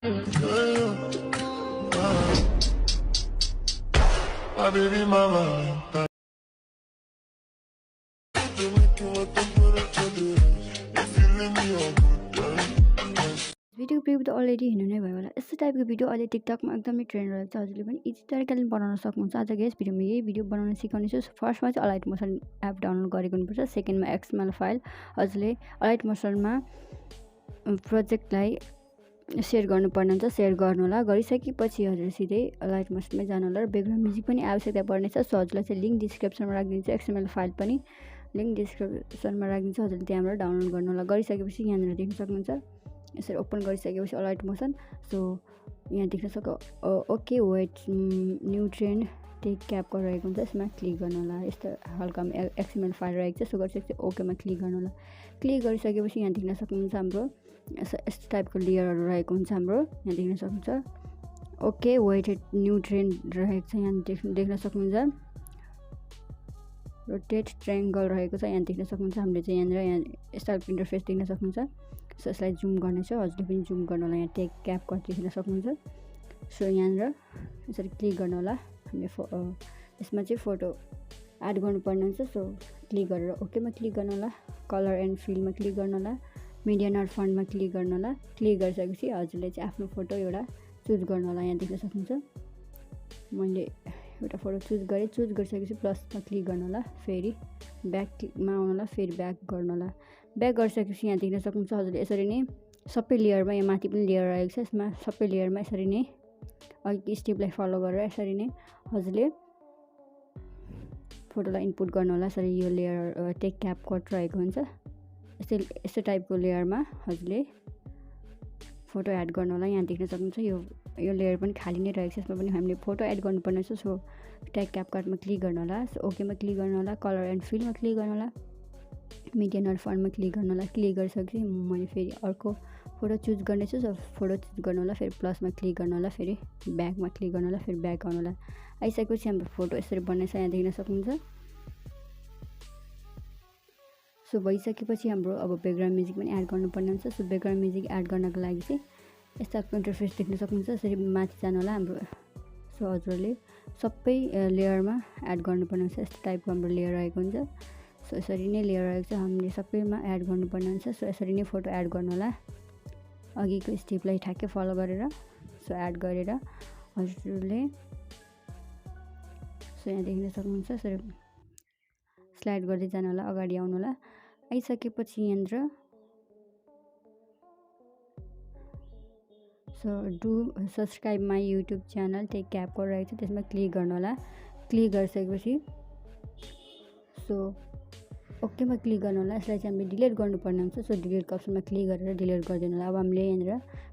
My baby, my valentine. Video preview त already हेर्नु नै भयो होला। यस्तो टाइपको भिडियो अहिले टिकटकमा एकदमै ट्रेन्ड रहेको छ। हजुरले पनि इजी तरिकाले बनाउन सक्नुहुन्छ। आजको यस भिडियोमा यही भिडियो बनाउन सिकाउनेछु। फर्स्टमा चाहिँ अलाइट मोसन एप डाउनलोड गरेको हुनुपर्छ। सेकेन्डमा एक्सएमएल फाइल। हजुरले अलाइट मोसनमा प्रोजेक्टलाई सेयर गर्नुपर्ने हुन्छ। सेयर गर्नु होला। गरिसकेपछि हजुर सिधै अलाइट मोसनमै जानु होला र ब्याकग्राउन्ड म्युजिक पनि आवश्यकता पर्नेछ। सो हजुरलाई चाहिँ लिङ्क डिस्क्रिप्सनमा राखिदिन्छु। एक्सएमएल फाइल पनि लिङ्क डिस्क्रिप्सनमा राखिदिन्छु। हजुरले त्यहाँबाट डाउनलोड गर्नु होला। गरिसकेपछि यहाँनिर देख्न सक्नुहुन्छ। यसरी ओपन गरिसकेपछि अलाइट मोसन। सो यहाँ देख्न सक्यो okay wait new trend tech CapCut रहेको हुन्छ। यसमा क्लिक गर्नु होला। यस्तो हल्का एक्सएमएल फाइल रहेको छ। सो गरिसकेपछि ओकेमा क्लिक गर्नु होला। क्लिक गरिसकेपछि यहाँ देख्न सक्नुहुन्छ हाम्रो यस्तो टाइपको लेयरहरू रहेको हुन्छ। हाम्रो यहाँ देख्न सक्नुहुन्छ ओके वेटेड न्यू ट्रेन्ड रहेको छ। यहाँ देख्न सक्नुहुन्छ रोटेट ट्रायङ्गल रहेको छ। यहाँ देख्न सक्नुहुन्छ। हामीले चाहिँ यहाँ यस्तो इन्टरफेस देख्न सक्नुहुन्छ। सो यसलाई जुम गर्नेछ। हजुरले पनि जुम गर्नु होला। यहाँ टेक क्यापकट देख्न सक्नुहुन्छ। सो यहाँनिर यसरी क्लिक गर्नु होला। हामीले यसमा चाहिँ फोटो एड गर्नुपर्ने हुन्छ। सो क्लिक गरेर ओकेमा क्लिक गर्नु होला। कलर एन्ड फिलमा क्लिक गर्नु होला। मिडिया नट फन्टमा क्लिक गर्नु होला। क्लिक गरिसकेपछि हजुरले चाहिँ आफ्नो फोटो एउटा चुज गर्नु होला। यहाँ देख्न सक्नुहुन्छ मैले एउटा फोटो चुज गरेँ। चुज गरिसकेपछि प्लसमा क्लिक गर्नु होला। फेरि ब्याकमा आउनु होला। फेरि ब्याक गर्नु होला। ब्याक गरिसकेपछि यहाँ देख्न सक्नुहुन्छ हजुरले यसरी नै सबै लेयरमा यहाँ माथि पनि लेयर रहेको छ। यसमा सबै लेयरमा यसरी नै अघि स्टेपलाई फलो गरेर यसरी नै हजुरले फोटोलाई इनपुट गर्नु होला। यसरी यो लेयर टेक क्यापकट रहेको हुन्छ। यस्तो टाइपको लेयरमा हजुरले फोटो एड गर्नु होला। यहाँ देख्न सक्नुहुन्छ यो लेयर पनि खाली नै रहेको छ। यसमा पनि हामीले फोटो एड गर्नुपर्ने छ। सो टेक क्यापकटमा क्लिक गर्नु होला। सो ओकेमा क्लिक गर्नु होला। कलर एन्ड फिलमा क्लिक गर्नु होला। मिडिया नट फन्टमा क्लिक गर्नु होला। क्लिक गरिसकेपछि मैले फेरि अर्को फोटो चुज गर्नेछु। सो फोटो चुज गर्नु होला। फेरि प्लसमा क्लिक गर्नु होला। फेरि ब्याकमा क्लिक गर्नु होला। फेरि ब्याक आउनु होला। आइसकेपछि हाम्रो फोटो यसरी बन्नेछ। यहाँ देख्न सक्नुहुन्छ। सो भइसकेपछि हाम्रो अब ब्याकग्राउन्ड म्युजिक पनि एड गर्नुपर्ने हुन्छ। सो ब्याकग्राउन्ड म्युजिक एड गर्नको लागि चाहिँ यस्तो इन्टरफेस देख्न सक्नुहुन्छ। यसरी माथि जानु होला हाम्रो। सो हजुरले सबै लेयरमा एड गर्नुपर्ने हुन्छ। यस्तो टाइपको हाम्रो लेयर रहेको हुन्छ। सो यसरी नै लेयर रहेको छ। हामीले सबैमा एड गर्नुपर्ने हुन्छ। सो यसरी नै फोटो एड गर्नु होला। अघिको स्टेपलाई ठ्याक्कै फलो गरेर सो एड गरेर हजुरले सो यहाँ देख्न सक्नुहुन्छ। यसरी स्लाइड गर्दै जानु होला। अगाडि आउनु होला। आइसकेपछि यहाँनिर so do subscribe my YouTube channel tech CapCut रहेको छ। त्यसमा क्लिक गर्नु होला। क्लिक गरिसकेपछि सो ओकेमा क्लिक गर्नु होला। यसलाई चाहिँ हामीले डिलिट गर्नुपर्ने हुन्छ। सो डिलिटको अप्सनमा क्लिक गरेर डिलिट गरिदिनु होला। अब हामीले यहाँनिर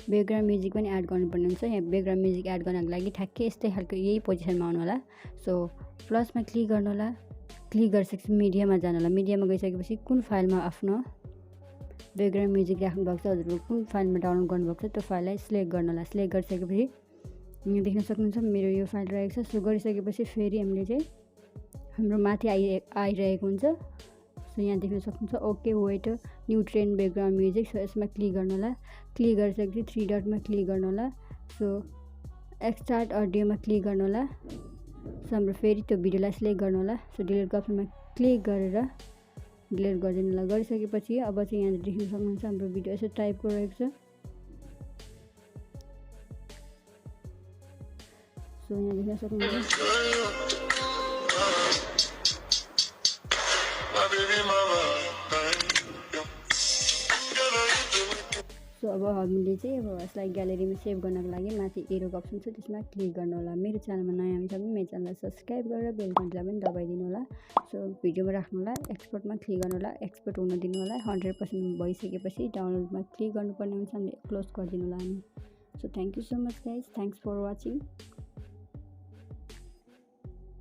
ब्याकग्राउन्ड म्युजिक पनि एड गर्नुपर्ने हुन्छ। यहाँ ब्याकग्राउन्ड म्युजिक एड गर्नको लागि ठ्याक्कै यस्तै खालको यही पोजिसनमा आउनु होला। सो प्लसमा क्लिक गर्नु होला। क्लिक गरिसकेपछि मिडियामा जानु होला। मिडियामा गइसकेपछि कुन फाइलमा आफ्नो ब्याकग्राउन्ड म्युजिक राख्नुभएको छ हजुरले कुन फाइलमा डाउनलोड गर्नुभएको छ त्यो फाइललाई सिलेक्ट गर्नु होला। सिलेक्ट गरिसकेपछि यहाँ देख्न सक्नुहुन्छ मेरो यो फाइल रहेको छ। सो गरिसकेपछि फेरि हामीले चाहिँ हाम्रो माथि आइरहेको हुन्छ। सो यहाँ देख्न सक्नुहुन्छ okay wait new trend background music. So यसमा क्लिक गर्नु होला। क्लिक गरिसकेपछि थ्री डटमा क्लिक गर्नु होला। सो एक्सट्राक्ट अडियोमा क्लिक गर्नु होला। सो हाम्रो फेरि त्यो भिडियोलाई सिलेक्ट गर्नु होला। सो डिलिटको अप्सनमा क्लिक गरेर डिलिट गरिदिनु होला। गरिसकेपछि अब चाहिँ यहाँ देख्न सक्नुहुन्छ हाम्रो भिडियो यस्तो टाइपको रहेको छ। सो यहाँ देख्न सक्नुहुन्छ। सो अब हामीले चाहिँ अब यसलाई ग्यालेरीमा सेभ गर्नको लागि माथि एरोको अप्सन छ त्यसमा क्लिक गर्नु होला। मेरो च्यानलमा नयाँ आउँछ भने मेरो च्यानललाई सब्सक्राइब गरेर बेल घन्टीलाई पनि दबाइदिनु होला। सो भिडियोमा राख्नु होला। एक्सपोर्टमा क्लिक गर्नु होला। एक्सपोर्ट हुन दिनु होला। 100% भइसकेपछि डाउनलोडमा क्लिक गर्नुपर्ने हुन्छ। हामीले क्लोज गरिदिनु होला हामी। So thank you so much guys. Thanks for watching.